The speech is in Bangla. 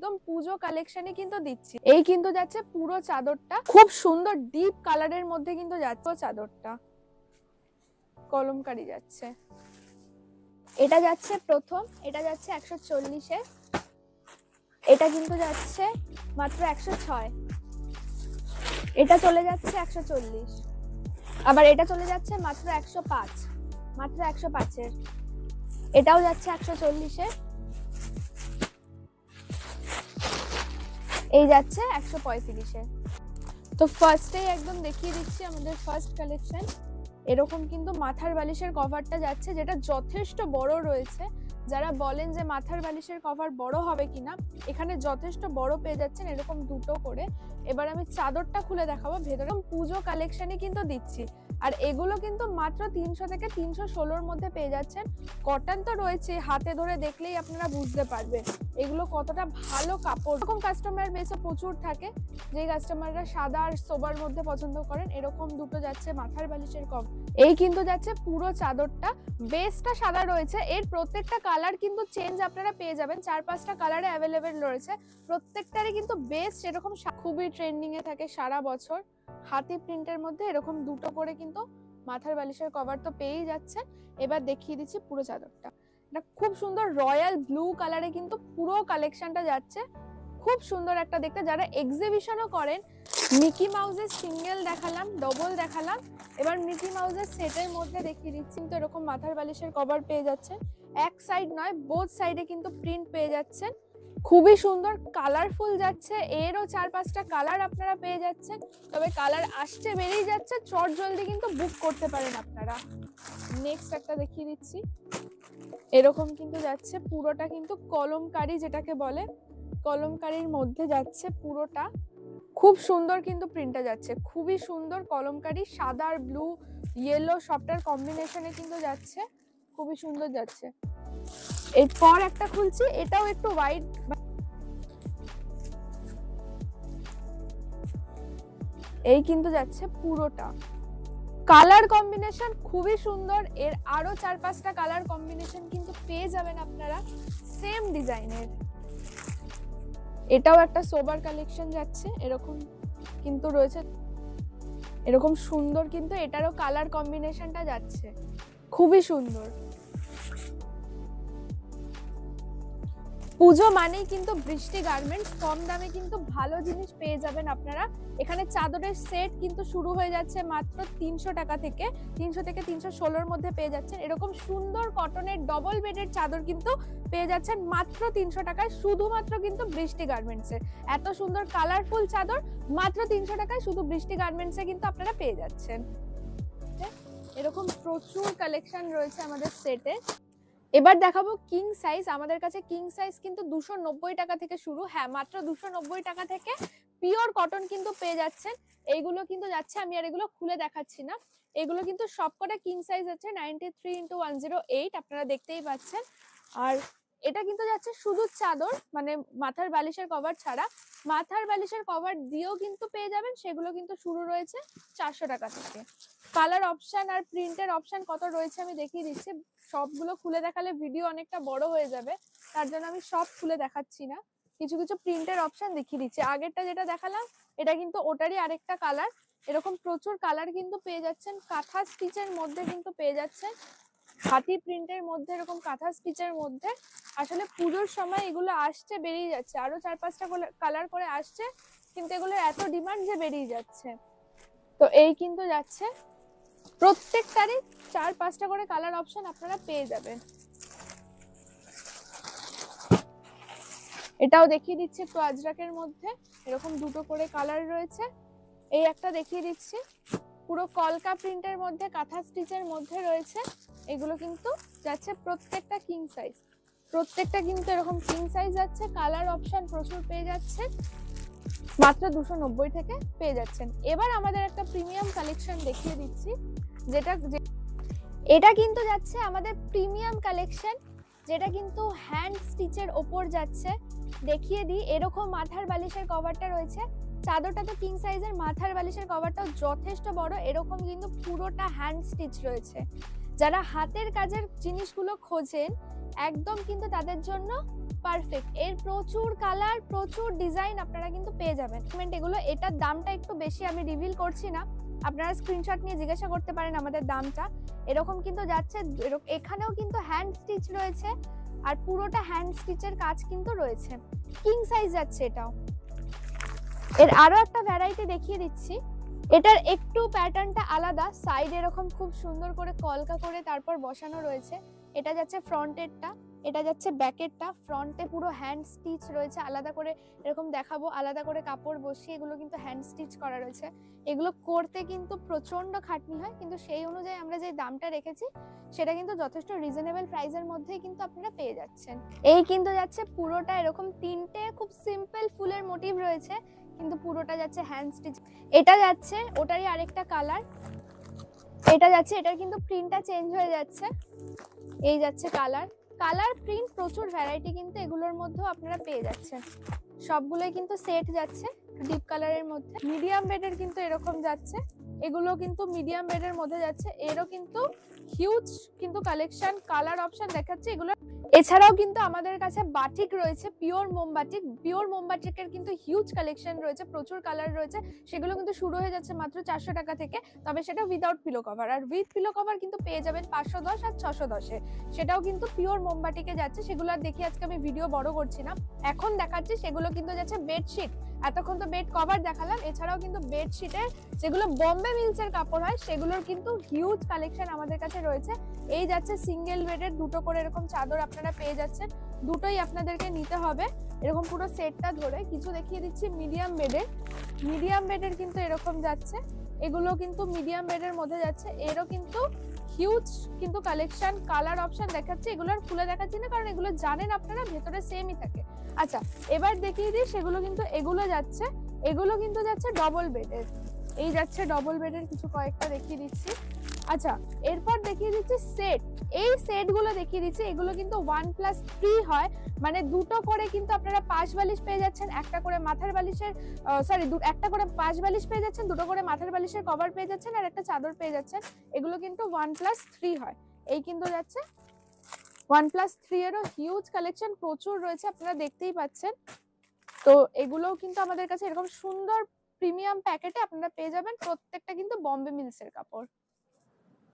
একদম পুজো কালেকশনে কিন্তু দিচ্ছি। এই কিন্তু যাচ্ছে পুরো চাদরটা, খুব সুন্দর ডিপ কালারের মধ্যে কিন্তু যাচ্ছে চাদরটা, কলমকারি যাচ্ছে। এটা যাচ্ছে প্রথম, এটা যাচ্ছে 140-এ, এটা কিন্তু যাচ্ছে মাত্র 106, এটা চলে যাচ্ছে 140, আবার এটা চলে যাচ্ছে মাত্র 105, মাত্র 105-এর, এটাও যাচ্ছে 140-এ, এই যাচ্ছে 135-এ। তো ফার্স্টেই একদম দেখিয়ে দিচ্ছি আমাদের ফার্স্ট কালেকশন। এরকম কিন্তু মাথার বালিশের কভারটা যাচ্ছে, যেটা যথেষ্ট বড় রয়েছে। যারা বলেন যে মাথার বালিশের কভার বড় হবে কিনা, এখানে যথেষ্ট বড় পেয়ে যাচ্ছেন, এরকম দুটো করে। এবার আমি চাদরটা খুলে দেখাবো, ভেতরে পুজো কালেকশনে কিন্তু দিচ্ছি। আর এগুলো কিন্তু মাত্র 300 থেকে 316-র মধ্যে পেয়ে যাচ্ছেন। কটন তো রয়েছে, হাতে ধরে দেখলেই আপনারা বুঝতে পারবেন এগুলো কতটা ভালো কাপড়। এরকম কাস্টমার বেসও প্রচুর থাকে, যে কাস্টমাররা সাদা আর সোবার মধ্যে পছন্দ করেন। এরকম দুটো যাচ্ছে মাথার বালিশের কভার। এই কিন্তু যাচ্ছে পুরো চাদরটা, বেসটা সাদা রয়েছে, এর প্রত্যেকটা কালার কিন্তু চেঞ্জ আপনারা পেয়ে যাবেন, 4-5টা কালারে অ্যাভেলেবেল রয়েছে। প্রত্যেকটারই কিন্তু বেস এরকম খুবই ট্রেন্ডিং এ থাকে সারা বছর। হাতি প্রিন্টের মধ্যে এরকম দুটো করে কিন্তু মাথার বালিশের কভার তো পেয়েই যাচ্ছে। এবার দেখিয়ে দিচ্ছি পুরো চাদরটা, এটা খুব সুন্দর রয়্যাল ব্লু কালারে কিন্তু পুরো কালেকশনটা যাচ্ছে। খুব সুন্দর একটা দেখতে। যারা এক্সিবিশনও করেন, মিকি মাউসের সিঙ্গেল দেখালাম, ডবল দেখালাম, এবার মিকি মাউসের সেটের মধ্যে দেখিয়ে দিচ্ছি। কিন্তু এরকম মাথার বালিশের কভার পেয়ে যাচ্ছে, এক সাইড নয় বোথ সাইডে কিন্তু প্রিন্ট পেয়ে যাচ্ছেন। খুবই সুন্দর কালারফুল যাচ্ছে, এরও 4-5টা কালার আপনারা পেয়ে যাচ্ছেন। তবে কালার আসছে বেরিয়ে যাচ্ছে, চট জলদি কিন্তু বুক করতে পারেন আপনারা। নেক্সট একটা দেখিয়ে দিচ্ছি, এরকম কিন্তু যাচ্ছে পুরোটা কিন্তু কলমকারি, যেটাকে বলে কলমকারির মধ্যে যাচ্ছে পুরোটা। খুব সুন্দর কিন্তু প্রিন্টটা যাচ্ছে, খুবই সুন্দর কলমকারি, সাদা আর ব্লু ইয়েলো সবটার কম্বিনেশনে কিন্তু যাচ্ছে, খুবই সুন্দর যাচ্ছে। এরপর একটা খুলছি, এটাও একটু হোয়াইট, এই কিন্তু যাচ্ছে পুরোটা। কালার কম্বিনেশন খুবই সুন্দর, এর আরো 4-5টা কালার কম্বিনেশন কিন্তু পেয়ে যাবেন আপনারা সেম ডিজাইনের। এটাও একটা সোবার কালেকশন যাচ্ছে, এরকম কিন্তু রয়েছে, এরকম সুন্দর কিন্তু এটারও কালার কম্বিনেশনটা যাচ্ছে, খুবই সুন্দর। পুজো মানেই কিন্তু বৃষ্টি গার্মেন্টস, কম দামে কিন্তু ভালো জিনিস পেয়ে যাবেন আপনারা। এখানে চাদরের সেট কিন্তু শুরু হয়ে যাচ্ছে মাত্র 300 টাকা থেকে, 300 থেকে 316-র মধ্যে পেয়ে যাচ্ছেন। এরকম সুন্দর কটনের ডবল বেডের চাদর কিন্তু পেয়ে যাচ্ছেন মাত্র 300 টাকায়, শুধুমাত্র কিন্তু বৃষ্টি গার্মেন্টসে। এত সুন্দর কালারফুল চাদর মাত্র 300 টাকায় শুধু বৃষ্টি গার্মেন্টসে কিন্তু আপনারা পেয়ে যাচ্ছেন। এরকম প্রচুর কালেকশন রয়েছে আমাদের সেটে। এবার দেখাবো কিং সাইজ। আমাদের কাছে কিং সাইজ কিন্তু 290 টাকা থেকে শুরু, হ্যাঁ মাত্র 290 টাকা থেকে পিওর কটন কিন্তু পেয়ে যাচ্ছেন। এইগুলো কিন্তু যাচ্ছে, আমি আর এগুলো খুলে দেখাচ্ছি না, এগুলো কিন্তু সবকটা কিং সাইজ আছে 93x108, আপনারা দেখতেই পাচ্ছেন। আর এটা কিন্তু যাচ্ছে শুধু চাদর, মানে মাথার বালিশের কভার ছাড়া, মাথার বালিশের কভার দিয়েও কিন্তু পেয়ে যাবেন। সেগুলো কিন্তু শুরু রয়েছে 400 টাকা থেকে। কালার অপশন আর প্রিন্টের অপশন কত রয়েছে আমি দেখিয়ে দিচ্ছি। সবগুলো খুলে দেখালে ভিডিও অনেকটা বড় হয়ে যাবে, তার জন্য আমি সব খুলে দেখাচ্ছি না, কিছু কিছু প্রিন্টের অপশন দেখিয়ে দিচ্ছি। আগেরটা যেটা দেখালাম এটা কিন্তু ওটারই আরেকটা কালার। এরকম প্রচুর কালার কিন্তু পেয়ে যাচ্ছেন, কাঁথা স্টিচের মধ্যে কিন্তু পেয়ে যাচ্ছেন, হাতি প্রিন্টের মধ্যে, এরকম কাঁথা স্টিচের মধ্যে। আসলে পুজোর সময় এগুলো আসছে বেরিয়ে যাচ্ছে, আরো 4-5টা কালার করে আসছে, কিন্তু এগুলোর এত ডিমান্ড যে বেরিয়ে যাচ্ছে। তো এই কিন্তু যাচ্ছে, প্রত্যেকটারই 4-5টা করে কালার অপশন আপনারা পেয়ে যাবেন। এটাও দেখিয়ে দিচ্ছি একটু আজরাকের মধ্যে, এরকম দুটো করে কালার রয়েছে। এই একটা দেখিয়ে দিচ্ছি পুরো কলকা প্রিন্টের মধ্যে, কাঁথা স্টিচের মধ্যে রয়েছে। এগুলো কিন্তু যাচ্ছে প্রত্যেকটা কিং সাইজ, প্রত্যেকটা কিন্তু এরকম কিং সাইজ যাচ্ছে। কালার অপশন প্রচুর পেয়ে যাচ্ছে, মাত্র 290 থেকে পেয়ে যাচ্ছেন। এবার আমাদের একটা প্রিমিয়াম কালেকশন দেখিয়ে দিচ্ছি, এটা কিন্তু যাচ্ছে আমাদের প্রিমিয়াম কালেকশন, যেটা কিন্তু হ্যান্ড স্টিচের ওপর যাচ্ছে। দেখিয়ে দিই, এরকম মাথার বালিশের কভারটা রয়েছে, চাদরটা তো কিং সাইজের, মাথার বালিশের কভারটাও যথেষ্ট বড়। এরকম কিন্তু পুরোটা হ্যান্ড স্টিচ রয়েছে। যারা হাতের কাজের জিনিসগুলো খোঁজেন একদম কিন্তু তাদের জন্য পারফেক্ট। এর প্রচুর কালার, প্রচুর ডিজাইন আপনারা কিন্তু পেয়ে যাবেন। এগুলো, এটার দামটা একটু বেশি, আমি রিভিল করছি না, আপনারা স্ক্রিনশট নিয়ে জিজ্ঞাসা করতে পারেন আমাদের দামটা। এরকম কিন্তু যাচ্ছে, এখানেও কিন্তু হ্যান্ড স্টিচ রয়েছে, আর পুরোটা হ্যান্ড স্টিচের কাজ কিন্তু রয়েছে। কিং সাইজ যাচ্ছে এটাও। এর আরো একটা ভ্যারাইটি দেখিয়ে দিচ্ছি, এটার একটু প্যাটার্নটা আলাদা, সাইড এরকম খুব সুন্দর করে কলকা করে তারপর বসানো রয়েছে। এটা যাচ্ছে ফ্রন্টেরটা, এটা যাচ্ছে ব্যাকেরটা। ফ্রন্টে পুরো হ্যান্ড স্টিচ রয়েছে, আলাদা করে এরকম দেখাবো, আলাদা করে কাপড় বসিয়ে এগুলো কিন্তু হ্যান্ড স্টিচ করা রয়েছে। এগুলো করতে কিন্তু প্রচন্ড খাটনি হয়, কিন্তু সেই অনুযায়ী আমরা যে দামটা রেখেছি সেটা কিন্তু যথেষ্ট রিজনেবল প্রাইসের মধ্যেই কিন্তু আপনারা পেয়ে যাচ্ছেন। এই কিন্তু যাচ্ছে পুরোটা এরকম তিনটে খুব সিম্পল ফুলের মোটিভ রয়েছে, কিন্তু পুরোটা যাচ্ছে হ্যান্ড স্টিচ। এটা যাচ্ছে ওটারই আরেকটা কালার, এটা যাচ্ছে, এটার কিন্তু প্রিন্টটা চেঞ্জ হয়ে যাচ্ছে। এই যাচ্ছে কালার, কালার প্রিন্ট প্রচুর ভ্যারাইটি কিন্তু এগুলোর মধ্যেও আপনারা পেয়ে যাচ্ছেন। সবগুলোই কিন্তু সেট যাচ্ছে ডিপ কালারের মধ্যে। মিডিয়াম বেডের কিন্তু এরকম যাচ্ছে, এগুলো কিন্তু মিডিয়াম বেডের মধ্যে যাচ্ছে। এরও কিন্তু হিউজ কিন্তু কালেকশন, কালার অপশন দেখাচ্ছে এগুলো। এছাড়াও কিন্তু আমাদের কাছে বাটিক রয়েছে, পিওর মোমবাটিক। পিওর মোমবাটিকের কিন্তু হিউজ কালেকশন রয়েছে, প্রচুর কালার রয়েছে। সেগুলো কিন্তু শুরু হয়ে যাচ্ছে মাত্র 400 টাকা থেকে, তবে সেটা উইদাউট পিলো কভার। আর উইথ পিলো কভার কিন্তু পেয়ে যাবেন 510 আর 610-এ। সেটাও কিন্তু পিওর মোমবাটিকে যাচ্ছে। সেগুলো আর দেখি আজকে আমি ভিডিও বড় করছি না, এখন দেখাচ্ছি। সেগুলো কিন্তু যাচ্ছে বেডশিট, এতক্ষণ তো বেড কভার দেখালাম, এছাড়াও কিন্তু বেডশিটের যেগুলো বম্বে মিলসের কাপড় হয় সেগুলোর কিন্তু হিউজ কালেকশন আমাদের কাছে রয়েছে। এই যাচ্ছে সিঙ্গেল বেডের দুটো করে এরকম চাদর আপনারা পেয়ে যাচ্ছেন, দুটোই আপনাদেরকে নিতে হবে এরকম পুরো সেটটা ধরে। কিছু দেখিয়ে দিচ্ছি মিডিয়াম বেডের, মিডিয়াম বেডের কিন্তু এরকম যাচ্ছে, এগুলো কিন্তু মিডিয়াম বেডের মধ্যে যাচ্ছে। এরও কিন্তু হিউজ কিন্তু কালেকশন, কালার অপশন দেখাচ্ছে। এগুলোর খুলে দেখাচ্ছি না কারণ এগুলো জানেন আপনারা ভেতরে সেমই থাকে। আচ্ছা, এবার দেখিয়ে দিই সেগুলো কিন্তু, এগুলো যাচ্ছে, এগুলো কিন্তু যাচ্ছে ডবল বেডের। এই যাচ্ছে ডবল বেডের কিছু কয়েকটা দেখিয়ে দিচ্ছি। আচ্ছা, এরপর দেখিয়ে দিচ্ছি সেট। এই সেটগুলো দেখিয়ে দিচ্ছি, এগুলো কিন্তু 1+3 হয়, মানে দুটো করে কিন্তু আপনারা পাশ বালিশ পেয়ে যাচ্ছেন, একটা করে মাথার বালিশের একটা করে পাশ বালিশ পেয়ে যাচ্ছেন, দুটো করে মাথার বালিশের কভার পেয়ে যাচ্ছেন, আর একটা চাদর পেয়ে যাচ্ছেন। এগুলো কিন্তু 1+3 হয়। এই কিন্তু যাচ্ছে 1+3 এরও হিউজ কালেকশন প্রচুর রয়েছে, আপনারা দেখতেই পাচ্ছেন। তো এগুলোও কিন্তু আমাদের কাছে এরকম সুন্দর প্রিমিয়াম প্যাকেটে আপনারা পেয়ে যাবেন, প্রত্যেকটা কিন্তু বম্বে মিলসের কাপড়।